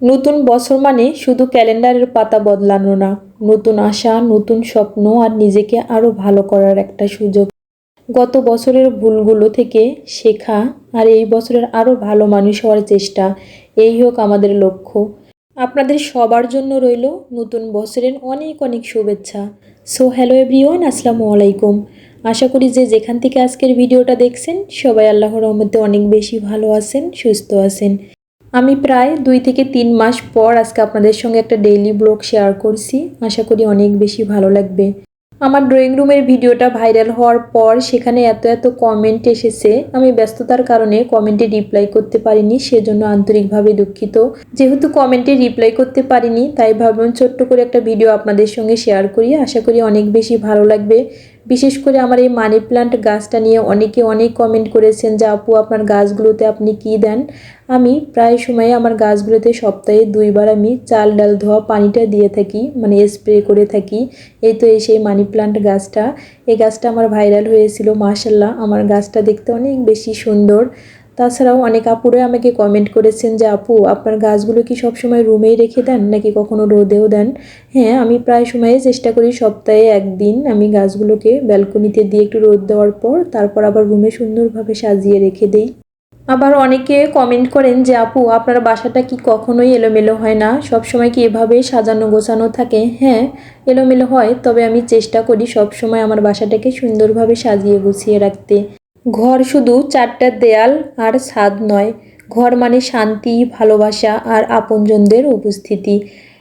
নতুন বছর মানে শুধু ক্যালেন্ডারের পাতা বদলানো না, নতুন আশা, নতুন স্বপ্ন আর নিজেকে আরও ভালো করার একটা সুযোগ। গত বছরের ভুলগুলো থেকে শেখা আর এই বছরের আরও ভালো মানুষ হওয়ার চেষ্টা, এই হোক আমাদের লক্ষ্য। আপনাদের সবার জন্য রইল নতুন বছরের অনেক অনেক শুভেচ্ছা। সো হ্যালো এভরিওয়ান, আসসালামু আলাইকুম। আশা করি যে যেখান থেকে আজকের ভিডিওটা দেখছেন সবাই আল্লাহর রহমতে অনেক বেশি ভালো আছেন, সুস্থ আছেন। আমি প্রায় 2 থেকে 3 মাস পর আজকে আপনাদের সঙ্গে একটা ডেইলি ব্লগ শেয়ার করছি। আশা করি অনেক বেশি ভালো লাগবে। আমার ড্রয়িং রুমের ভিডিওটা ভাইরাল হওয়ার পর সেখানে এত এত কমেন্ট এসেছে, আমি ব্যস্ততার কারণে কমেন্টে রিপ্লাই করতে পারিনি, সেজন্য আন্তরিকভাবে দুঃখিত। যেহেতু কমেন্টে রিপ্লাই করতে পারিনি তাই ভাবলাম ছোট্ট করে একটা ভিডিও আপনাদের সঙ্গে শেয়ার করি, আশা করি অনেক বেশি ভালো লাগবে। বিশেষ করে আমার এই মানি প্লান্ট গাছটা নিয়ে অনেকে অনেক কমেন্ট করেছেন যে আপু আপনার গাছগুলোতে আপনি কি দেন। আমি প্রায় সময় আমার গাছগুলোতে সপ্তাহে 2 বার আমি চাল ডাল ধোয়া পানিটা দিয়ে থাকি, মানে স্প্রে করে থাকি। এই তো এই সেই মানি প্লান্ট গাছটা, এই গাছটা আমার ভাইরাল হয়েছিল। মাশাল্লাহ, আমার গাছটা দেখতে অনেক বেশি সুন্দর। তাছাড়াও অনেক আপুরা আমাকে কমেন্ট করেছেন যে আপু আপনার গাছগুলো কি সবসময় রুমেই রেখে দেন নাকি কখনো রোদেও দেন। হ্যাঁ, আমি প্রায় সময়ে চেষ্টা করি সপ্তাহে 1 দিন আমি গাছগুলোকে ব্যালকনিতে দিয়ে একটু রোদ দেওয়ার পর তারপর আবার রুমে সুন্দরভাবে সাজিয়ে রেখে দিই। আবার অনেকে কমেন্ট করেন যে আপু আপনার বাসাটা কি কখনোই এলোমেলো হয় না, সবসময় কি এভাবে সাজানো গোছানো থাকে। হ্যাঁ, এলোমেলো হয়, তবে আমি চেষ্টা করি সবসময় আমার বাসাটাকে সুন্দরভাবে সাজিয়ে গুছিয়ে রাখতে। ঘর শুধু 4টা দেয়াল আর ছাদ নয়, ঘর মানে শান্তি, ভালোবাসা আর আপনজনদের উপস্থিতি।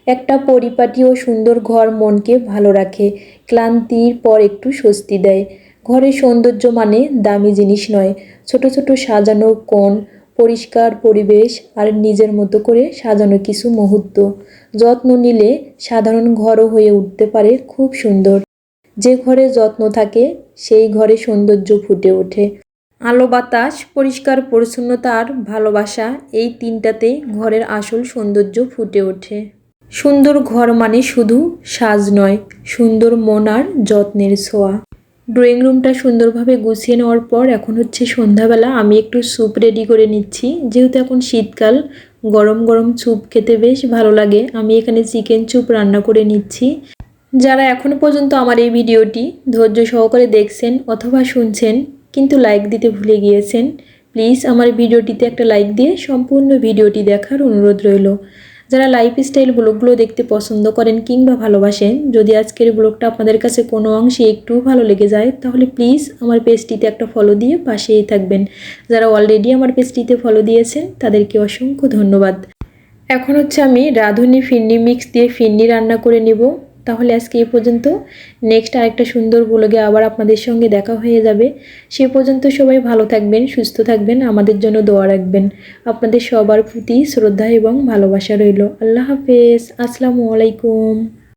একটা পরিপাটি ও সুন্দর ঘর মনকে ভালো রাখে, ক্লান্তির পর একটু স্বস্তি দেয়। ঘরের সৌন্দর্য মানে দামি জিনিস নয়, ছোট ছোট সাজানো কোণ, পরিষ্কার পরিবেশ আর নিজের মতো করে সাজানো কিছু মুহূর্ত। যত্ন নিলে সাধারণ ঘরও হয়ে উঠতে পারে খুব সুন্দর। যে ঘরে যত্ন থাকে সেই ঘরে সৌন্দর্য ফুটে ওঠে। আলো বাতাস, পরিষ্কার পরিচ্ছন্নতা আর ভালোবাসা, এই 3টাতেই ঘরের আসল সৌন্দর্য ফুটে ওঠে। সুন্দর ঘর মানে শুধু সাজ নয়, সুন্দর মন আর যত্নের ছোঁয়া। ড্রয়িং রুমটা সুন্দরভাবে গুছিয়ে নেওয়ার পর এখন হচ্ছে সন্ধ্যাবেলা, আমি একটু স্যুপ রেডি করে নিচ্ছি। যেহেতু এখন শীতকাল, গরম গরম স্যুপ খেতে বেশ ভালো লাগে। আমি এখানে চিকেন স্যুপ রান্না করে নিচ্ছি। যারা এখনও পর্যন্ত আমার এই ভিডিওটি ধৈর্য সহকারে দেখছেন অথবা শুনছেন কিন্তু লাইক দিতে ভুলে গিয়েছেন, প্লিজ আমার ভিডিওটিতে একটা লাইক দিয়ে সম্পূর্ণ ভিডিওটি দেখার অনুরোধ রইল। যারা লাইফস্টাইল ব্লগগুলো দেখতে পছন্দ করেন কিংবা ভালোবাসেন, যদি আজকের ব্লগটা আপনাদের কাছে কোনো অংশে একটু ভালো লেগে যায় তাহলে প্লিজ আমার পেজটিতে একটা ফলো দিয়ে পাশেই থাকবেন। যারা অলরেডি আমার পেজটিতে ফলো দিয়েছেন তাদেরকে অসংখ্য ধন্যবাদ। এখন হচ্ছে আমি রাঁধুনি ফিরনি মিক্স দিয়ে ফিরনি রান্না করে নেব। তাহলে আজকে এই পর্যন্ত, নেক্সট আরেকটা সুন্দর ব্লগে আবার আপনাদের সঙ্গে দেখা হয়ে যাবে। সে পর্যন্ত সবাই ভালো থাকবেন, সুস্থ থাকবেন, আমাদের জন্য দোয়া রাখবেন। আপনাদের সবার প্রতি শ্রদ্ধা এবং ভালোবাসা রইল। আল্লাহ হাফেজ, আসসালামু আলাইকুম।